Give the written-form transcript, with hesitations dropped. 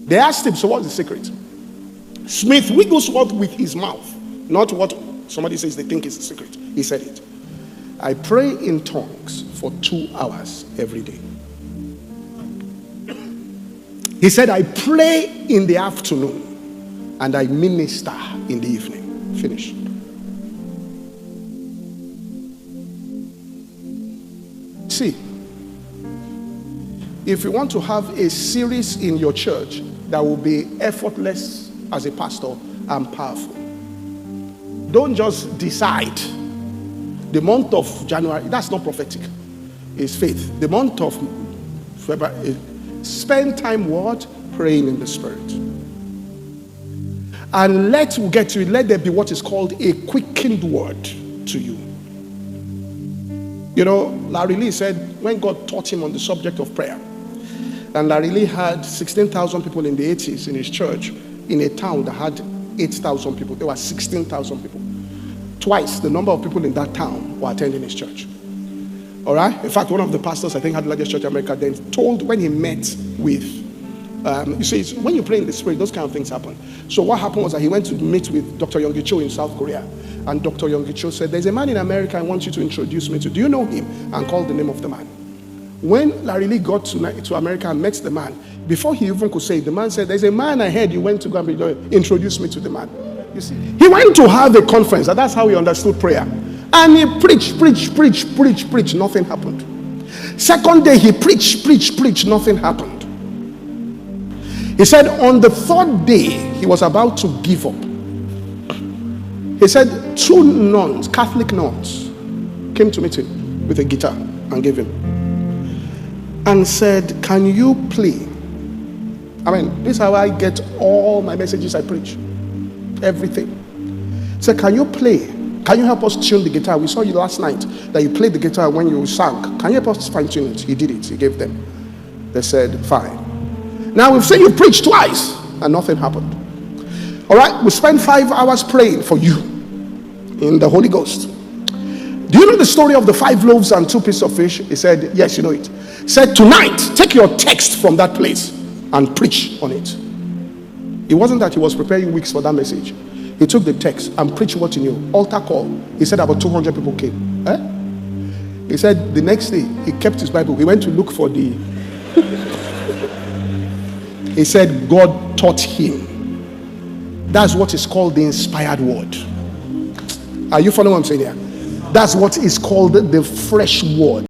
They asked him, so what's the secret? Smith Wigglesworth with his mouth, not what somebody says they think is the secret. He said it. I pray in tongues for 2 hours every day. He said, I pray in the afternoon and I minister in the evening. Finish. See, if you want to have a series in your church that will be effortless as a pastor and powerful, don't just decide the month of January. That's not prophetic, it's faith. The month of February, spend time what? Praying in the Spirit. And let there be what is called a quickened word to you. You know, Larry Lee said when God taught him on the subject of prayer, and Larry Lee had 16,000 people in the 80s in his church, in a town that had 8,000 people. There were 16,000 people. Twice the number of people in that town were attending his church. All right? In fact, one of the pastors, I think, had the largest church in America, then told when he met with, you see, when you pray in the Spirit, those kind of things happen. So what happened was that he went to meet with Dr. Yonggi Cho in South Korea. And Dr. Yonggi Cho said, there's a man in America I want you to introduce me to. Do you know him? And called the name of the man. When Larry Lee got to America and met the man, before he even could say it, the man said, there's a man I heard you went to go and introduce me to the man. You see, he went to have a conference, and that's how he understood prayer. And he preached, nothing happened. Second day, he preached, nothing happened. He said on the third day, he was about to give up. He said 2 nuns, Catholic nuns, came to meet him with a guitar and gave him. And said, can you play? I mean, this is how I get all my messages I preach. Everything. Said, can you play? Can you help us tune the guitar? We saw you last night that you played the guitar when you sang. Can you help us fine tune it? He did it. He gave them. They said, fine. Now we've seen you preach twice and nothing happened. All right, we spent 5 hours praying for you in the Holy Ghost. Do you know the story of the 5 loaves and 2 pieces of fish? He said, yes, you know it. He said, tonight, take your text from that place and preach on it. It wasn't that he was preparing weeks for that message. He took the text and preached what he knew. Altar call. He said about 200 people came. He said the next day, he kept his Bible. He went to look for the... He said God taught him. That's what is called the inspired word. Are you following what I'm saying here? That's what is called the fresh word.